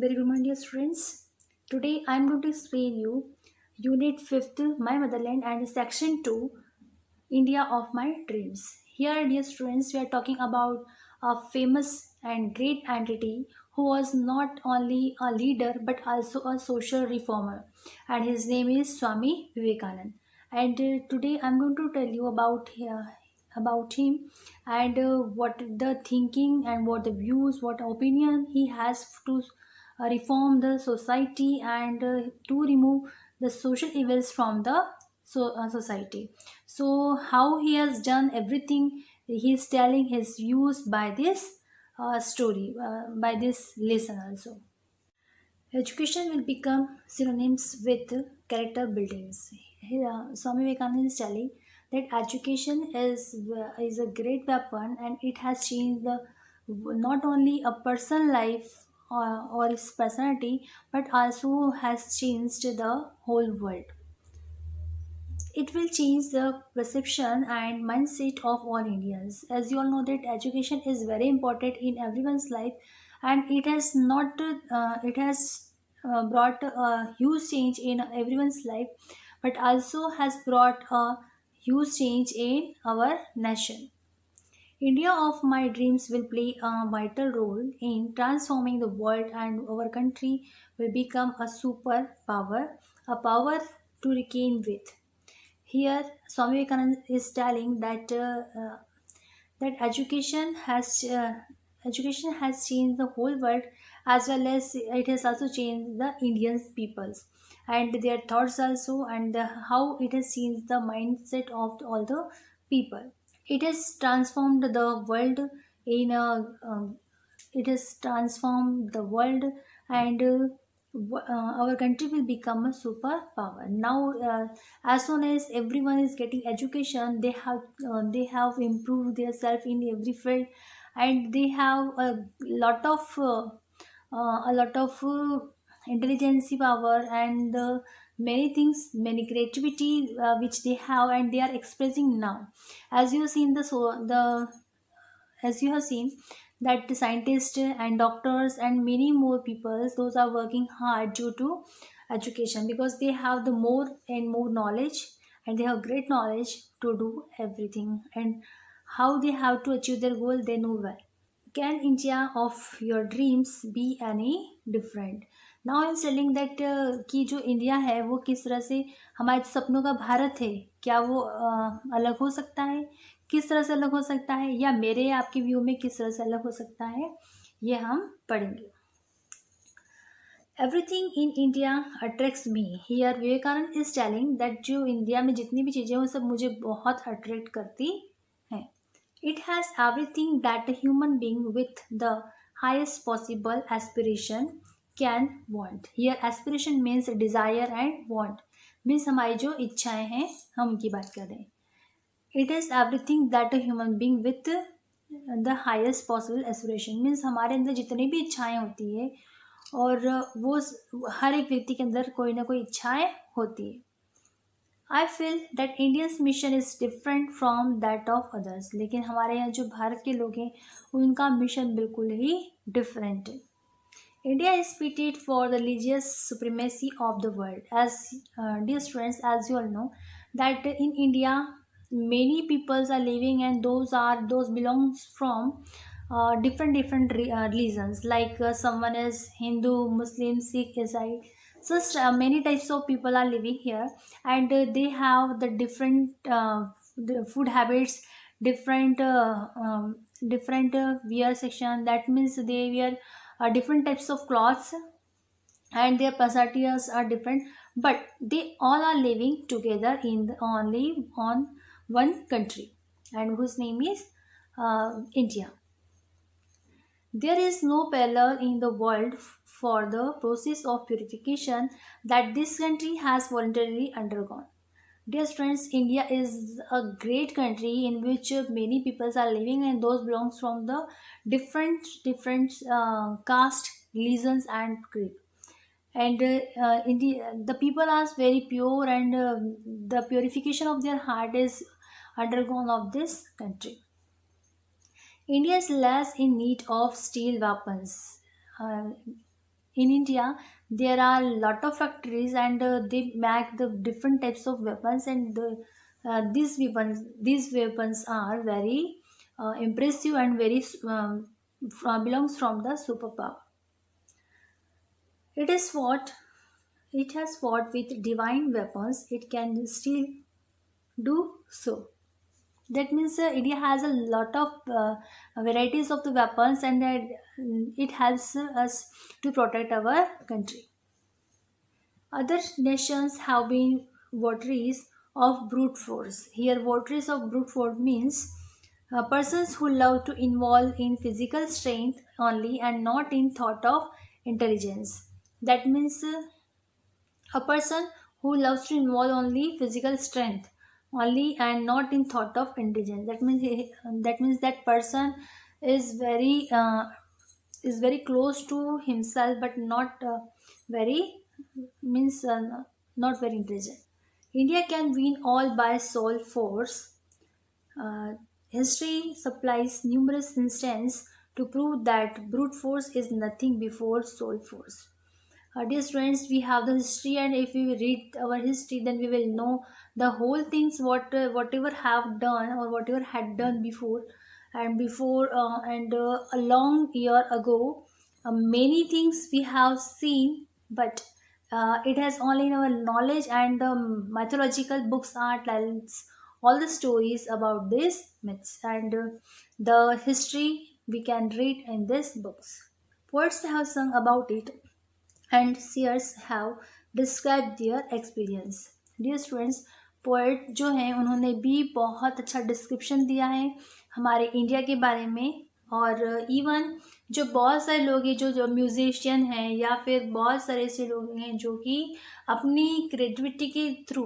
Very good morning, dear students. Today I am going to explain you Unit 5th, My Motherland, and Section 2, India of My Dreams. Here, dear students, we are talking about a famous and great entity who was not only a leader but also a social reformer, and his name is Swami Vivekanand. And today I'm going to tell you about him and what the thinking and what the views, what opinion he has to reform the society and to remove the social evils from the society. So how he has done everything, he is telling his views by this story, by this lesson also. Education will become synonyms with character buildings. Here, Swami Vivekananda is telling that education is a great weapon and it has changed the not only a person life or his personality but also has changed the whole world. It will change the perception and mindset of all Indians. As you all know that education is very important in everyone's life, and it has brought a huge change in everyone's life, but also has brought a huge change in our nation. India of my dreams will play a vital role in transforming the world, and our country will become a superpower, a power to reckon with. Here, Swami Vivekananda is telling that education has changed the whole world as well as it has also changed the Indian peoples and their thoughts also and how it has changed the mindset of all the people. It has transformed the world in a it has transformed the world and our country will become a superpower now. As soon as everyone is getting education, they have improved themselves in every field, and they have a lot of intelligence power and many things, many creativity which they have and they are expressing now. As you have seen the as you have seen that the scientists and doctors and many more people, those are working hard due to education because they have the more and more knowledge and they have great knowledge to do everything, and how they have to achieve their goal they know well. Can India of your dreams be any different? Now I'm telling that कि जो India है वो किस तरह से हमारे सपनों का भारत है, क्या वो अलग हो सकता है? किस तरह से अलग हो सकता है, या मेरे आपके व्यू में किस तरह से अलग हो सकता है, ये हम पढ़ेंगे. Everything in India attracts me. Here Vivekananda is telling that जो इंडिया में जितनी भी चीज़ें हैं वो सब मुझे बहुत अट्रैक्ट करती हैं. It has everything that a human being with the highest possible aspiration can want. Here aspiration means desire and want. Means हमारी जो इच्छाएं हैं हम उनकी बात कर रहे हैं. It is everything that a human being with the highest possible aspiration means हमारे अंदर जितनी भी इच्छाएं होती है और वो हर एक व्यक्ति के अंदर कोई ना कोई इच्छाएं होती है. I feel that Indians mission is different from that of others. लेकिन हमारे यहाँ जो भारत के लोग हैं उनका मिशन बिल्कुल ही डिफरेंट है. India is pitted for the religious supremacy of the world. As dear students, as you all know that in India many peoples are living and those belongs from different religions like someone is Hindu, Muslim, Sikh, Isai. Such many types of people are living here, and they have the the food habits, different wear section. That means they wear different types of clothes, and their personalities are different, but they all are living together in only on one country, and whose name is India. There is no parallel in the world for the process of purification that this country has voluntarily undergone. Dear friends, India is a great country in which many peoples are living, and those belongs from the different caste, religions, and creed. And the people are very pure, and the purification of their heart is undergone of this country. India is less in need of steel weapons. Uh, in India there are a lot of factories, and they make the different types of weapons, and these weapons are very impressive and very belongs from the superpower. It is what it has fought with divine weapons. It can still do so. That means India has a lot of varieties of the weapons, and that it helps us to protect our country. Other nations have been votaries of brute force. Here, votaries of brute force means persons who love to involve in physical strength only and not in thought of intelligence. That means a person who loves to involve only physical strength only and not in thought of intelligence. That means that person is very close to himself, but not very means not very intelligent. India can win all by sole force. uh, History supplies numerous instances to prove that brute force is nothing before soul force. Dear students, we have the history, and if we read our history, then we will know the whole things whatever have done or whatever had done before, and a long year ago, many things we have seen, but it has only in our knowledge, and the mythological books are tells all the stories about these myths, and the history we can read in these books. Poets have sung about it, and seers have described their experience. Dear students, poet जो हैं उन्होंने भी बहुत अच्छा description दिया है हमारे India के बारे में। और इवन जो बहुत सारे लोग हैं जो जो म्यूजिशियन हैं या फिर बहुत सारे ऐसे लोग हैं जो कि अपनी क्रिएटिविटी के थ्रू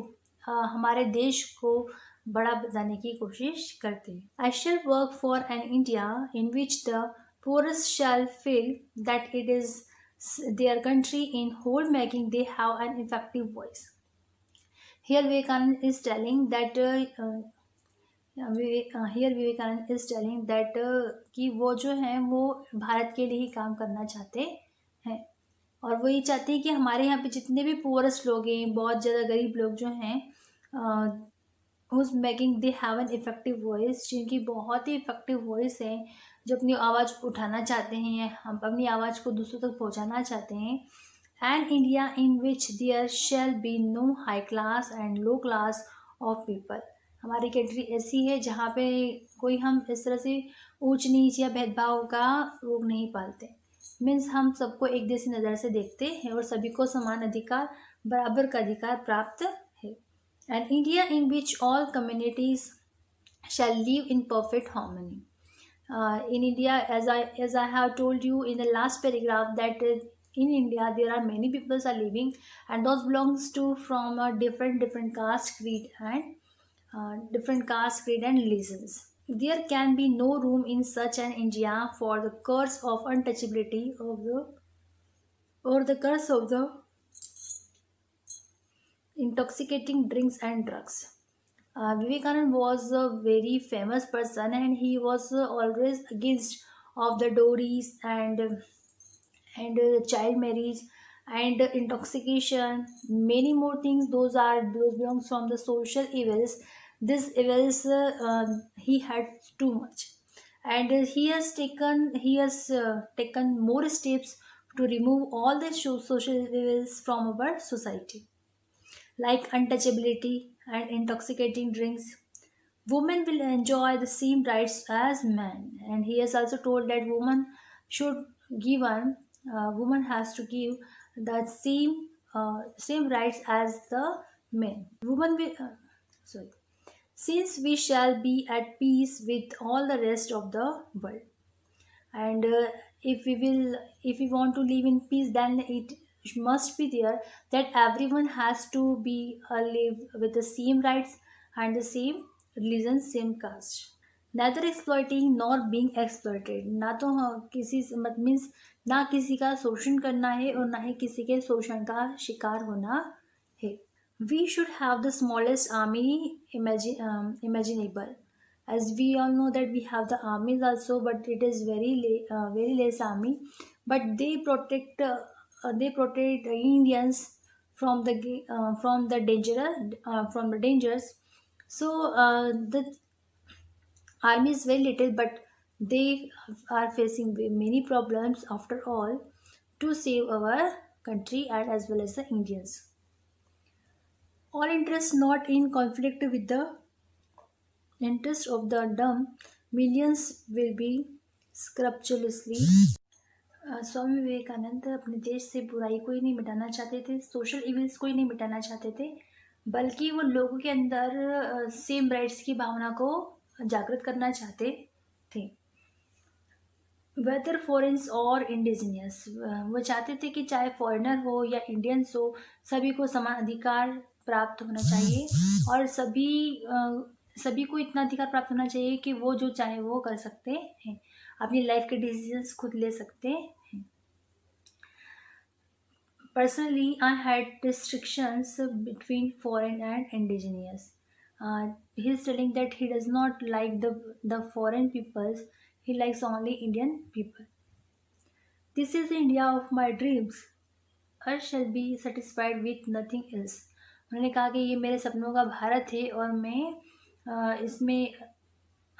हमारे देश को बड़ा बनाने की कोशिश करते हैं। I shall work for an India in which the poorest shall feel that it is their country in whole making they have an effective voice. Here Vivekanand is telling that कि वो जो हैं वो भारत के लिए ही काम करना चाहते हैं, और वो ये चाहते हैं कि हमारे यहाँ पे जितने भी पुअरेस्ट लोग हैं, बहुत ज़्यादा गरीब लोग जो हैं, who's making they have an effective voice, जिनकी बहुत ही इफेक्टिव वॉइस है, जो अपनी आवाज़ उठाना चाहते हैं, हम अपनी आवाज़ को दूसरों तक पहुंचाना चाहते हैं। And India in which there shall be no high class and low class of people. हमारी कंट्री ऐसी है जहाँ पे कोई हम इस तरह से ऊंच नीच या भेदभाव का रोग नहीं पालते। मीन्स हम सबको एक जैसी नज़र से देखते हैं और सभी को समान अधिकार, बराबर का अधिकार प्राप्त है। And India in which all communities shall live in perfect harmony. In India, as I have told you in the last paragraph, that in India there are many people are living, and those belongs to from a different caste, creed, and different caste, creed, and religions. There can be no room in such an India for the curse of untouchability of the or the curse of the intoxicating drinks and drugs. Vivekanand was a very famous person, and he was always against of the dowries and child marriage and intoxication. Many more things. Those belongs from the social evils. These evils he had too much, and he has taken more steps to remove all the social evils from our society, like untouchability and intoxicating drinks. Women will enjoy the same rights as men, and he has also told that should given woman has to give the same rights as the men. Woman will sorry. Since we shall be at peace with all the rest of the world, and if we want to live in peace, then it must be there that everyone has to be live with the same rights and the same religion, same caste, neither exploiting nor being exploited। ना तो किसी से मत means ना किसी का शोषण करना है और ना ही किसी के शोषण का शिकार होना है। We should have the smallest army imaginable. As we all know that we have the armies also, but it is very less army, but they protect they protect the Indians from the dangers. So the army is very little, but they are facing many problems after all to save our country and as well as the Indians. All interest not in conflict with the interest of the dumb, millions will be scrupulously. Swami Vivekananda अपने देश से बुराई को ही नहीं मिटाना चाहते थे, social evils को ही नहीं मिटाना चाहते थे, बल्कि वो लोगों के अंदर सेम राइट्स की भावना को जागृत करना चाहते थे, वेदर फॉरेन्स और इंडिजिनियस। वो चाहते थे कि चाहे फॉरेनर हो या इंडियंस हो, सभी को समान अधिकार प्राप्त होना चाहिए और सभी को इतना अधिकार प्राप्त होना चाहिए कि वो जो चाहे वो कर सकते हैं, अपनी लाइफ के डिसीजंस खुद ले सकते हैं। Personally, I had restrictions between foreign and indigenous. He is telling that he does not like the foreign peoples, he likes only Indian people. This is the India of my dreams. I shall be satisfied with nothing else. उन्होंने कहा कि ये मेरे सपनों का भारत है और मैं इसमें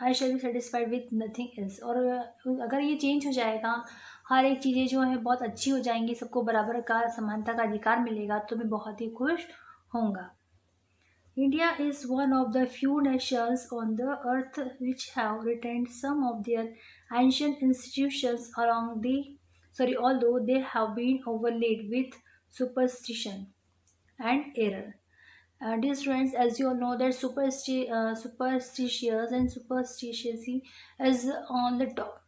I shall be satisfied with nothing else. और अगर ये चेंज हो जाएगा, हर एक चीज़ें जो है बहुत अच्छी हो जाएंगी, सबको बराबर का समानता का अधिकार मिलेगा, तो मैं बहुत ही खुश होऊंगा। India is one of the few nations on the earth which have retained some of their ancient institutions along the although they have been overlaid with superstition and error. Dear students, as you all know that superstitious and superstitiously is on the top.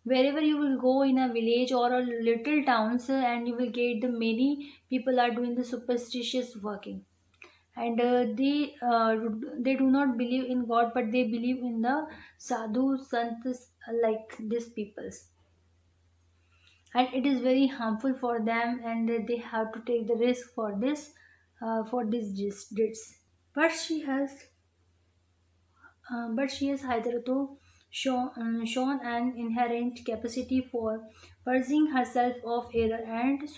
Wherever you will go in a village or a little towns, and you will get the many people are doing the superstitious working, and they do not believe in God, but they believe in the sadhu santas like these peoples, and it is very harmful for them, and they have to take the risk for these deeds. But she has hitherto shown an inherent capacity for purging herself of error and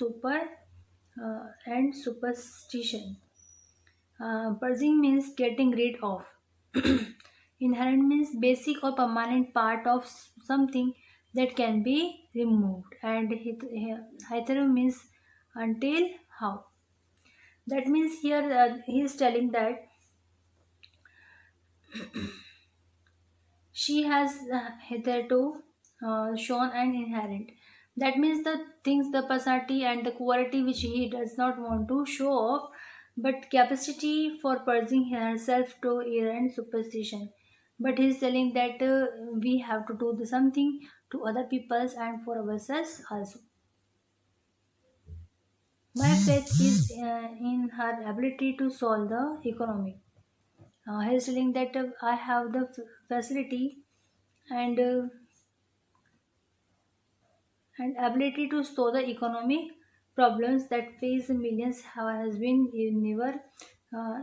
superstition. Purging means getting rid of. Inherent means basic or permanent part of something that can be removed, and hitherto means until how. That means here he is telling that she has hitherto shown an inherent. That means the things, the personality and the quality which he does not want to show off, but capacity for purging herself to error and superstition. But he is telling that we have to do something to other peoples and for ourselves also. My faith is in her ability to solve the economy. He is telling that I have the facility and ability to solve the economic problems that face millions has been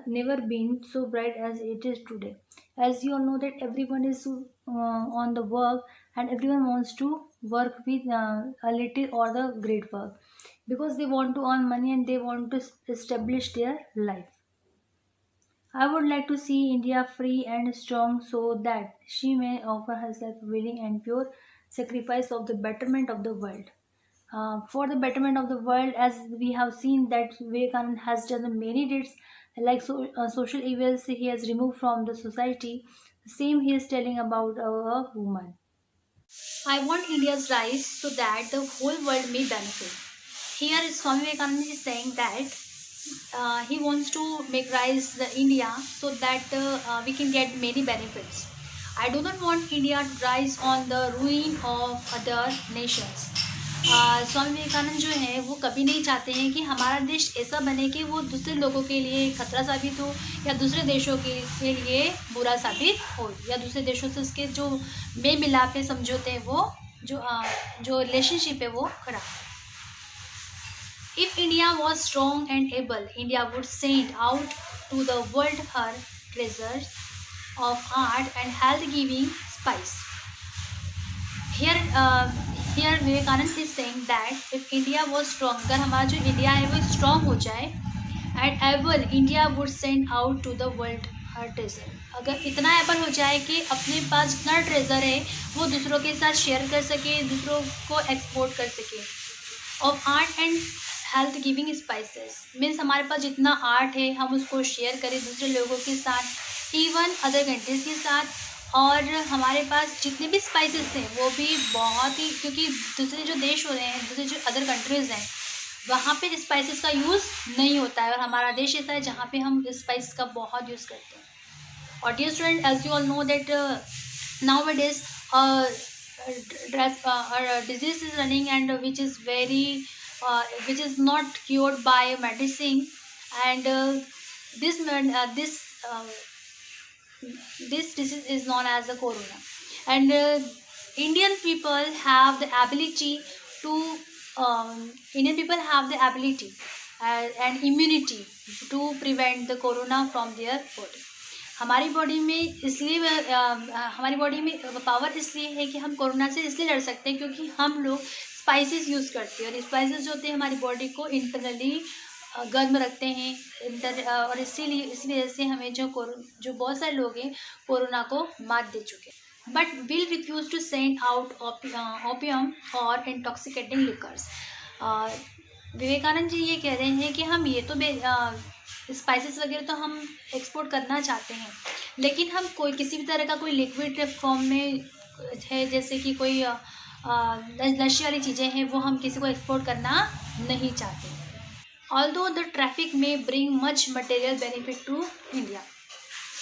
never been so bright as it is today. As you all know that everyone is on the work, and everyone wants to work with a little or the great work, because they want to earn money and they want to establish their life. I would like to see India free and strong so that she may offer herself willing and pure sacrifice of the betterment of the world. For the betterment of the world, as we have seen that Vivekananda has done many deeds like social evils he has removed from the society. The same he is telling about a woman. I want India's rise so that the whole world may benefit. Here Swami Vivekananda is saying that he wants to make rise the India so that we can get many benefits. I do not want India to rise on the ruin of other nations. Swami Vivekananda जो है वो कभी नहीं चाहते हैं कि हमारा देश ऐसा बने कि वो दूसरे लोगों के लिए खतरा साबित हो, या दूसरे देशों के लिए बुरा साबित हो, या दूसरे देशों से उसके जो मेल मिलाप है, समझौते हैं, वो जो रिलेशनशिप है वो खराब है. If India was strong and able, India would send out to the world her treasures of art and health-giving spice. Here here Vivekananda is saying that if India was strong, अगर हमारा जो इंडिया है वो strong हो जाए, and able India would send out to the world her treasure, अगर इतना able हो जाए कि अपने पास जितना ट्रेजर है वो दूसरों के साथ शेयर कर सके, दूसरों को एक्सपोर्ट कर सके। Of art and health giving spices means हमारे पास जितना आर्ट है हम उसको शेयर करें दूसरे लोगों के साथ, इवन अदर कंट्रीज के साथ। और हमारे पास जितने भी स्पाइसेस हैं वो भी बहुत ही, क्योंकि दूसरे जो देश हो रहे हैं, दूसरे जो अदर कंट्रीज़ हैं, वहाँ पे स्पाइसेस का यूज़ नहीं होता है, और हमारा देश ऐसा है जहाँ पे हम स्पाइस का बहुत यूज़ करते हैं। और dear student, as you all know that nowadays disease is running, and which is not cured by medicine, and uh, this disease is known as the corona. And indian people have the ability to Indian people have the ability and immunity to prevent the corona from their body. हमारी body में इसलिए हमारी body में power इसलिए है कि हम corona से इसलिए लड़ सकते हैं क्योंकि हम लोग स्पाइसेस यूज़ करते हैं, और स्पाइसेस जो होते हैं हमारी बॉडी को इंटरनली गर्म रखते हैं, और इसीलिए इस वजह से हमें जो बहुत सारे लोग हैं कोरोना को मात दे चुके हैं। But will refuse to send out opium और इंटॉक्सिकेटिंग लिकर्स। विवेकानंद जी ये कह रहे हैं कि हम ये तो स्पाइसेस वगैरह तो हम एक्सपोर्ट करना चाहते हैं, लेकिन हम कोई किसी भी तरह का कोई लिक्विड फॉर्म में है, जैसे कि कोई नशे वाली चीज़ें हैं, वो हम किसी को एक्सपोर्ट करना नहीं चाहते। ऑल्दो द ट्रैफिक में bring much material benefit to India,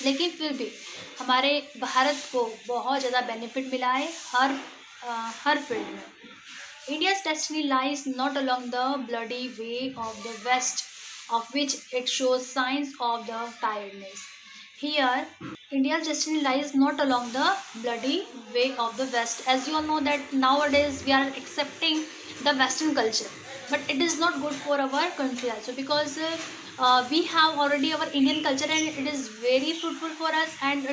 लेकिन फिर भी हमारे भारत को बहुत ज़्यादा बेनिफिट मिला है हर फील्ड में। India's destiny lies not along the bloody way of the West, of which it shows signs of the tiredness. Here, India's destiny lies not along the bloody way of the West. As you all know that nowadays we are accepting the Western culture, but it is not good for our country also, because we have already our Indian culture and it is very fruitful for us, and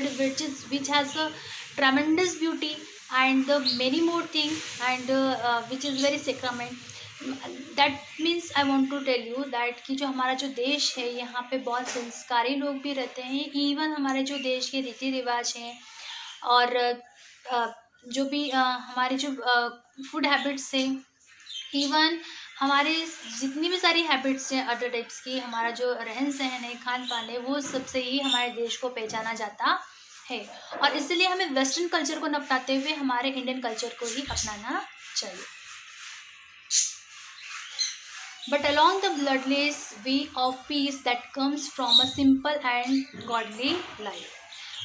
which has a tremendous beauty and the many more things, and which is very sacrament. That means I want to tell you that कि जो हमारा जो देश है यहाँ पे बहुत संस्कारी लोग भी रहते हैं, इवन हमारे जो देश के रीति रिवाज हैं और जो भी हमारे जो फूड हैबिट्स हैं, इवन हमारे जितनी भी सारी हैबिट्स हैं अदर टाइप्स की, हमारा जो रहन सहन है, खान पान है, वो सबसे ही हमारे देश को पहचाना जाता है। और इसलिए हमें वेस्टर्न कल्चर को न अपनाते हुए हमारे इंडियन कल्चर को ही अपनाना चाहिए। But along the bloodless way of peace that comes from a simple and godly life.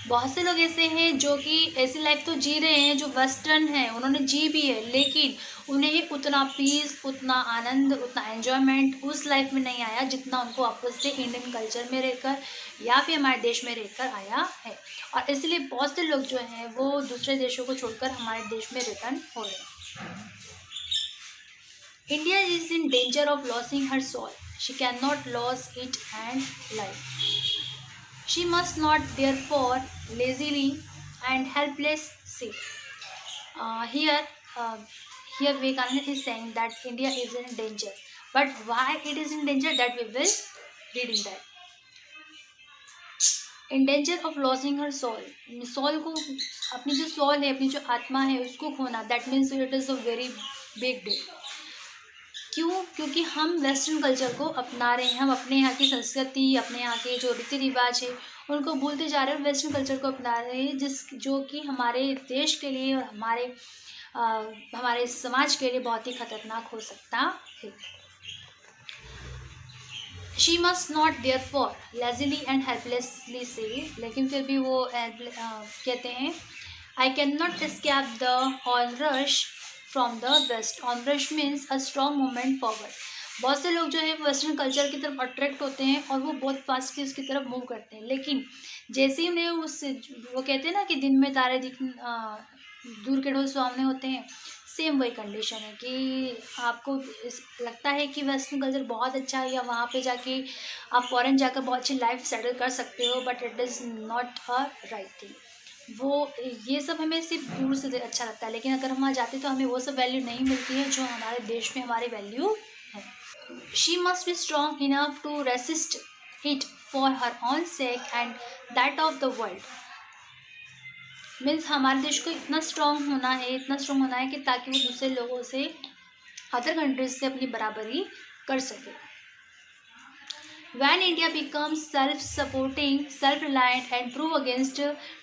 बहुत से लोग ऐसे हैं जो कि ऐसी लाइफ तो जी रहे हैं जो वेस्टर्न है, उन्होंने जी भी है, लेकिन उन्हें उतना पीस, उतना आनंद, उतना एन्जॉयमेंट उस लाइफ में नहीं आया जितना उनको वापस से इंडियन कल्चर में रहकर या फिर हमारे देश में रहकर आया है। और इसलिए बहुत से लोग जो हैं वो दूसरे देशों को छोड़कर हमारे देश में रिटर्न हो रहे हैं। India is in danger of losing her soul. She cannot lose it and life. She must not therefore lazily and helpless sit. Here Vivekananda is saying that India is in danger. But why it is in danger, that we will read in that. In danger of losing her soul. Soul को, अपनी जो soul है, अपनी जो आत्मा है, उसको खोना. That means it is a very big deal. क्यों? क्योंकि हम वेस्टर्न कल्चर को अपना रहे हैं, हम अपने यहाँ की संस्कृति, अपने यहाँ के जो रीति रिवाज है उनको भूलते जा रहे हैं, वेस्टर्न कल्चर को अपना रहे हैं, जो कि हमारे देश के लिए और हमारे समाज के लिए बहुत ही खतरनाक हो सकता है। She must not therefore lazily and helplessly say, लेकिन फिर भी वो कहते हैं I can not escape the onrush from the West. Onrush means a strong movement forward. बहुत से लोग जो है वेस्टर्न कल्चर की तरफ अट्रैक्ट होते हैं और वो बहुत फास्टली उसकी तरफ मूव करते हैं, लेकिन जैसे ही उन्हें वो कहते हैं ना कि दिन में तारे दूर के ढोल सुहावने होते हैं, सेम वही कंडीशन है कि आपको लगता है कि वेस्टर्न कल्चर बहुत अच्छा है या वहाँ पे जाके आप फॉरेन जाकर बहुत अच्छी लाइफ सेटल कर सकते हो, but it is not a right thing. वो ये सब हमें सिर्फ दूर से अच्छा लगता है, लेकिन अगर हम वहाँ जाते तो हमें वो सब वैल्यू नहीं मिलती है जो हमारे देश में हमारी वैल्यू है। She must be strong enough to resist it for her own sake and that of the world. Means हमारे देश को इतना स्ट्रॉन्ग होना है कि ताकि वो दूसरे लोगों से, अदर कंट्रीज से अपनी बराबरी कर सके। When India becomes self-supporting, self-reliant and proof against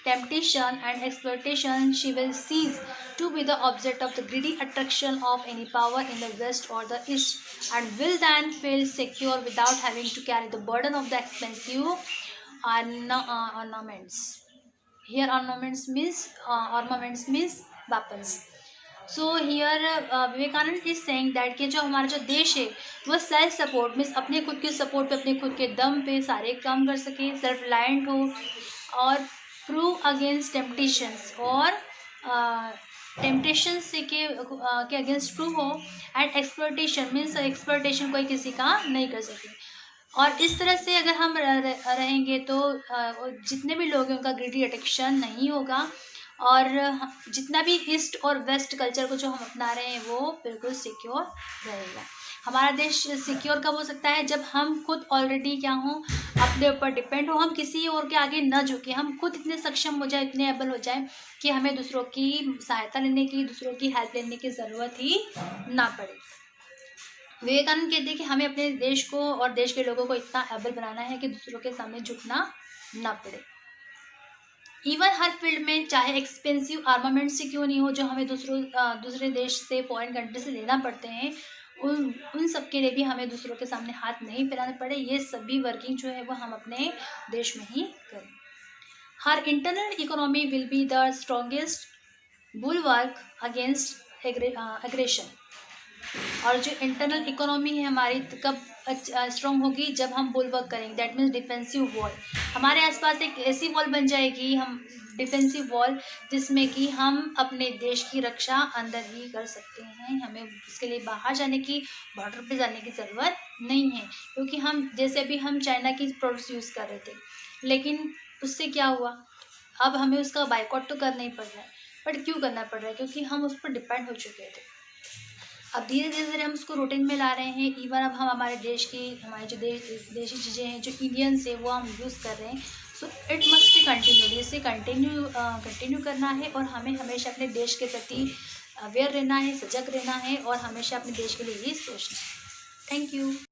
temptation and exploitation, she will cease to be the object of the greedy attraction of any power in the West or the East and will then feel secure without having to carry the burden of the expensive ornaments. Here armaments means weapons. So here Vivekananda is saying that कि जो हमारा जो देश है वो self support means अपने खुद के सपोर्ट पे, अपने खुद के दम पे सारे काम कर सके, सेल्फ रिलायंट हो और प्रूव अगेंस्ट टेम्पटेशंस और टेम्पटेशन से के अगेंस्ट प्रूव हो एंड एक्सप्लॉयटेशन मीन्स एक्सप्लॉयटेशन कोई किसी का नहीं कर सके। और इस तरह से अगर हम रहेंगे तो जितने भी लोग हैं उनका ग्रीडी अट्रैक्शन नहीं होगा और जितना भी ईस्ट और वेस्ट कल्चर को जो हम अपना रहे हैं वो बिल्कुल सिक्योर रहेगा। हमारा देश सिक्योर कब हो सकता है? जब हम खुद ऑलरेडी क्या हों, अपने ऊपर डिपेंड हो, हम किसी और के आगे न झुके, हम खुद इतने सक्षम हो जाए, इतने एबल हो जाए कि हमें दूसरों की सहायता लेने की, दूसरों की हेल्प लेने की ज़रूरत ही ना पड़े। विवेकानंद कहते हैं कि हमें अपने देश को और देश के लोगों को इतना एबल बनाना है कि दूसरों के सामने झुकना ना पड़े। इवन हर फील्ड में, चाहे एक्सपेंसिव आर्मामेंट से क्यों नहीं हो जो हमें दूसरे देश से, फॉरेन कंट्री से लेना पड़ते हैं, उन सब के लिए भी हमें दूसरों के सामने हाथ नहीं फैलाने पड़े। ये सभी वर्किंग जो है वो हम अपने देश में ही करें। Her internal economy will be the strongest bulwark against aggression. और जो इंटरनल इकोनॉमी है हमारी कब स्ट्रॉन्ग होगी? जब हम बुलवर्क करेंगे, दैट मीन्स डिफेंसिव वॉल। हमारे आसपास एक ऐसी वॉल बन जाएगी, हम डिफेंसिव वॉल, जिसमें कि हम अपने देश की रक्षा अंदर ही कर सकते हैं। हमें उसके लिए बाहर जाने की, बॉर्डर पे जाने की ज़रूरत नहीं है, क्योंकि हम जैसे अभी हम चाइना की प्रोडक्ट्स यूज़ कर रहे थे, लेकिन उससे क्या हुआ? अब हमें उसका बाइकआउट तो करना ही पड़ रहा है। बट क्यों करना पड़ रहा है? क्योंकि हम उस पर डिपेंड हो चुके थे। अब धीरे धीरे हम उसको रूटीन में ला रहे हैं। इवन अब हम हमारे देश की, हमारे जो देशी चीज़ें हैं, जो इंडियंस है, वो हम यूज़ कर रहे हैं। So it must be continue, इसे कंटिन्यू करना है और हमें हमेशा अपने देश के प्रति अवेयर रहना है, सजग रहना है और हमेशा अपने देश के लिए ही सोचना है। Thank you.